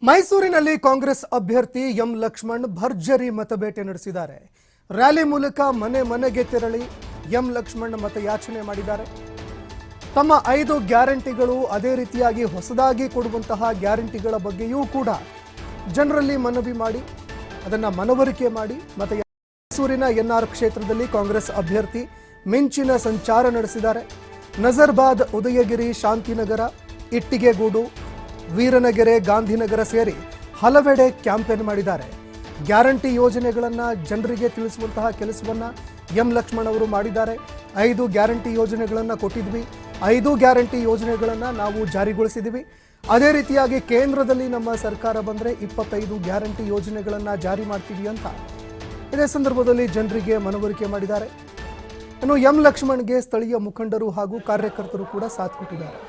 ಮೈಸೂರಿನಲ್ಲಿ ಕಾಂಗ್ರೆಸ್ ಅಭ್ಯರ್ಥಿ ಎಂ ಲಕ್ಷ್ಮಣ್ ಭರ್ಜರಿ ಮತಬೇಟೆ ನಡೆಸಿದ್ದಾರೆ. ರ್ಯಾಲಿ ಮೂಲಕ ಮನೆ ಮನೆಗೆ ತೆರಳಿ ಎಂ ಲಕ್ಷ್ಮಣ್ ಮತಯಾಚನೆ ಮಾಡಿದ್ದಾರೆ. ತಮ್ಮ 5 ಗ್ಯಾರಂಟಿಗಳು ಅದೇ ರೀತಿಯಾಗಿ ಹೊಸದಾಗಿ ಕೊಡುವಂತಹ ಗ್ಯಾರಂಟಿಗಳ ಬಗ್ಗೆಯೂ ಕೂಡ ಜನರಲ್ಲಿ ಮನವಿ ಮಾಡಿ ಅದನ್ನು ಮನವರಿಕೆ ಮಾಡಿ ಮೈಸೂರಿನ ಎನ್ಆರ್ ಕ್ಷೇತ್ರದಲ್ಲಿ ಕಾಂಗ್ರೆಸ್ ಅಭ್ಯರ್ಥಿ ಮಿಂಚಿನ ಸಂಚಾರ ನಡೆಸಿದ್ದಾರೆ. ನಜರ್ಬಾದ್, ಉದಯಗಿರಿ, ಶಾಂತಿನಗರ, ಇಟ್ಟಿಗೆಗೂಡು, ವೀರನಗೆರೆ, ಗಾಂಧಿನಗರ ಸೇರಿ ಹಲವೆಡೆ ಕ್ಯಾಂಪೇನ್ ಮಾಡಿದ್ದಾರೆ. ಗ್ಯಾರಂಟಿ ಯೋಜನೆಗಳನ್ನು ಜನರಿಗೆ ತಿಳಿಸುವಂತಹ ಕೆಲಸವನ್ನು ಎಂ ಲಕ್ಷ್ಮಣ್ ಅವರು ಮಾಡಿದ್ದಾರೆ. 5 ಗ್ಯಾರಂಟಿ ಯೋಜನೆಗಳನ್ನು ಕೊಟ್ಟಿದ್ವಿ, 5 ಗ್ಯಾರಂಟಿ ಯೋಜನೆಗಳನ್ನು ನಾವು ಜಾರಿಗೊಳಿಸಿದ್ವಿ. ಅದೇ ರೀತಿಯಾಗಿ ಕೇಂದ್ರದಲ್ಲಿ ನಮ್ಮ ಸರ್ಕಾರ ಬಂದರೆ 25 ಗ್ಯಾರಂಟಿ ಯೋಜನೆಗಳನ್ನು ಜಾರಿ ಮಾಡ್ತೀವಿ ಅಂತ ಇದೇ ಸಂದರ್ಭದಲ್ಲಿ ಜನರಿಗೆ ಮನವರಿಕೆ ಮಾಡಿದ್ದಾರೆ. ಇನ್ನು ಎಂ ಲಕ್ಷ್ಮಣ್ಗೆ ಸ್ಥಳೀಯ ಮುಖಂಡರು ಹಾಗೂ ಕಾರ್ಯಕರ್ತರು ಕೂಡ ಸಾಥ್ ಕೊಟ್ಟಿದ್ದಾರೆ.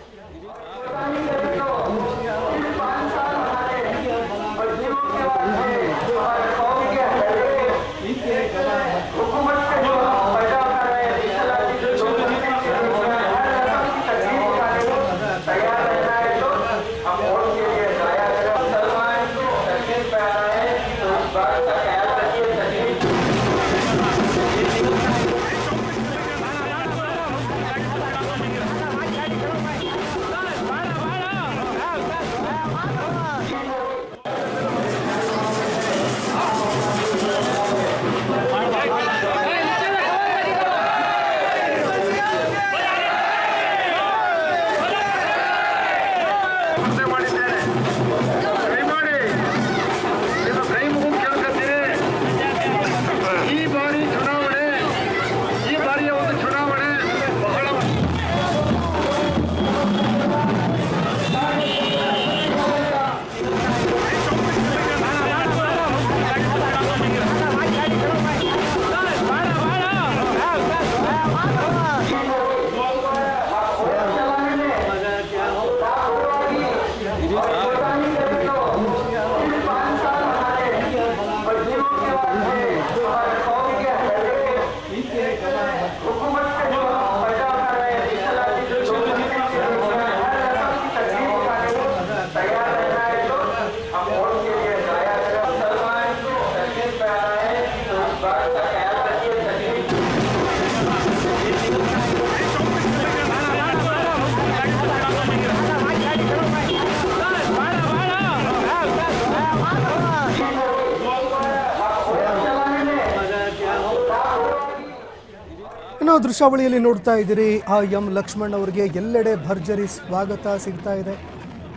ಇನ್ನು ದೃಶ್ಯಾವಳಿಯಲ್ಲಿ ನೋಡ್ತಾ ಇದ್ದೀರಿ, ಆ ಎಂ ಲಕ್ಷ್ಮಣ್ ಅವರಿಗೆ ಎಲ್ಲೆಡೆ ಭರ್ಜರಿ ಸ್ವಾಗತ ಸಿಗ್ತಾ ಇದೆ.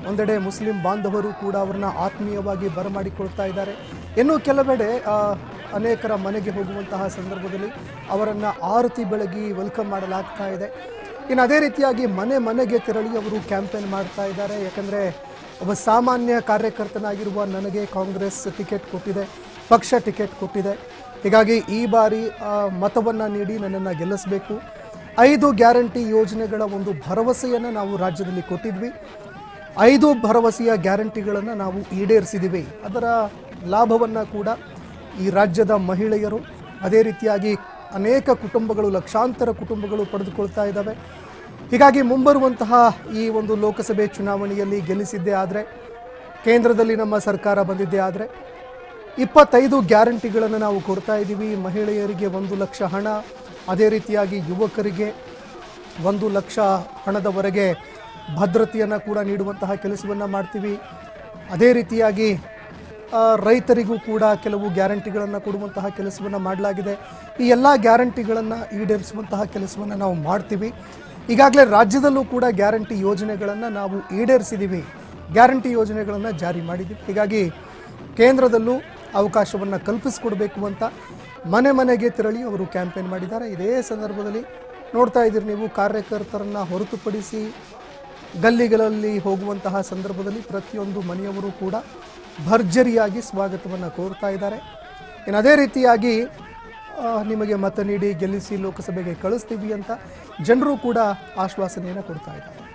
ಒಂದೆಡೆ ಮುಸ್ಲಿಂ ಬಾಂಧವರು ಕೂಡ ಅವರನ್ನ ಆತ್ಮೀಯವಾಗಿ ಬರಮಾಡಿಕೊಳ್ತಾ ಇದ್ದಾರೆ. ಇನ್ನು ಕೆಲವೆಡೆ ಅನೇಕರ ಮನೆಗೆ ಹೋಗುವಂತಹ ಸಂದರ್ಭದಲ್ಲಿ ಅವರನ್ನು ಆರತಿ ಬೆಳಗಿ ವೆಲ್ಕಮ್ ಮಾಡಲಾಗ್ತಾ ಇದೆ. ಇನ್ನು ಅದೇ ರೀತಿಯಾಗಿ ಮನೆ ಮನೆಗೆ ತೆರಳಿ ಅವರು ಕ್ಯಾಂಪೇನ್ ಮಾಡ್ತಾ ಇದ್ದಾರೆ. ಯಾಕಂದರೆ ಒಬ್ಬ ಸಾಮಾನ್ಯ ಕಾರ್ಯಕರ್ತನಾಗಿರುವ ನನಗೆ ಕಾಂಗ್ರೆಸ್ ಟಿಕೆಟ್ ಕೊಟ್ಟಿದೆ, ಪಕ್ಷ ಟಿಕೆಟ್ ಕೊಟ್ಟಿದೆ. ಹೀಗಾಗಿ ಈ ಬಾರಿ ಮತವನ್ನು ನೀಡಿ ನನ್ನನ್ನು ಗೆಲ್ಲಿಸಬೇಕು. 5 ಗ್ಯಾರಂಟಿ ಯೋಜನೆಗಳ ಒಂದು ಭರವಸೆಯನ್ನು ನಾವು ರಾಜ್ಯದಲ್ಲಿ ಕೊಟ್ಟಿದ್ವಿ. 5 ಭರವಸೆಯ ಗ್ಯಾರಂಟಿಗಳನ್ನು ನಾವು ಈಡೇರಿಸಿದ್ದೀವಿ. ಅದರ ಲಾಭವನ್ನು ಕೂಡ ಈ ರಾಜ್ಯದ ಮಹಿಳೆಯರು, ಅದೇ ರೀತಿಯಾಗಿ ಅನೇಕ ಕುಟುಂಬಗಳು, ಲಕ್ಷಾಂತರ ಕುಟುಂಬಗಳು ಪಡೆದುಕೊಳ್ತಾ ಇದ್ದಾವೆ. ಹೀಗಾಗಿ ಮುಂಬರುವಂತಹ ಈ ಒಂದು ಲೋಕಸಭೆ ಚುನಾವಣೆಯಲ್ಲಿ ಗೆಲ್ಲಿಸಿದ್ದೇ ಆದರೆ, ಕೇಂದ್ರದಲ್ಲಿ ನಮ್ಮ ಸರ್ಕಾರ ಬಂದಿದ್ದೇ ಆದರೆ 25 ಗ್ಯಾರಂಟಿಗಳನ್ನು ನಾವು ಕೊಡ್ತಾ ಇದ್ದೀವಿ. ಮಹಿಳೆಯರಿಗೆ 1 ಲಕ್ಷ ಹಣ, ಅದೇ ರೀತಿಯಾಗಿ ಯುವಕರಿಗೆ 1 ಲಕ್ಷ ಹಣದವರೆಗೆ ಭದ್ರತೆಯನ್ನು ಕೂಡ ನೀಡುವಂತಹ ಕೆಲಸವನ್ನು ಮಾಡ್ತೀವಿ. ಅದೇ ರೀತಿಯಾಗಿ ರೈತರಿಗೂ ಕೂಡ ಕೆಲವು ಗ್ಯಾರಂಟಿಗಳನ್ನು ಕೊಡುವಂತಹ ಕೆಲಸವನ್ನು ಮಾಡಲಾಗಿದೆ. ಈ ಎಲ್ಲ ಗ್ಯಾರಂಟಿಗಳನ್ನು ಈಡೇರಿಸುವಂತಹ ಕೆಲಸವನ್ನು ನಾವು ಮಾಡ್ತೀವಿ. ಈಗಾಗಲೇ ರಾಜ್ಯದಲ್ಲೂ ಕೂಡ ಗ್ಯಾರಂಟಿ ಯೋಜನೆಗಳನ್ನು ನಾವು ಈಡೇರಿಸಿದ್ದೀವಿ, ಗ್ಯಾರಂಟಿ ಯೋಜನೆಗಳನ್ನು ಜಾರಿ ಮಾಡಿದ್ದೀವಿ. ಹೀಗಾಗಿ ಕೇಂದ್ರದಲ್ಲೂ ಅವಕಾಶವನ್ನು ಕಲ್ಪಿಸಿಕೊಡಬೇಕು ಅಂತ ಮನೆ ಮನೆಗೆ ತೆರಳಿ ಅವರು ಕ್ಯಾಂಪೇನ್ ಮಾಡಿದ್ದಾರೆ. ಇದೇ ಸಂದರ್ಭದಲ್ಲಿ ನೋಡ್ತಾ ಇದ್ದೀರಿ ನೀವು, ಕಾರ್ಯಕರ್ತರನ್ನು ಹೊರತುಪಡಿಸಿ ಗಲ್ಲಿಗಳಲ್ಲಿ ಹೋಗುವಂತಹ ಸಂದರ್ಭದಲ್ಲಿ ಪ್ರತಿಯೊಂದು ಮನೆಯವರು ಕೂಡ ಭರ್ಜರಿಯಾಗಿ ಸ್ವಾಗತವನ್ನು ಕೋರ್ತಾ ಇದ್ದಾರೆ. ಇನ್ನು ಅದೇ ರೀತಿಯಾಗಿ ನಿಮಗೆ ಮತ ನೀಡಿ ಗೆಲ್ಲಿಸಿ ಲೋಕಸಭೆಗೆ ಕಳಿಸ್ತೀವಿ ಅಂತ ಜನರು ಕೂಡ ಆಶ್ವಾಸನೆಯನ್ನು ಕೊಡ್ತಾ ಇದ್ದಾರೆ.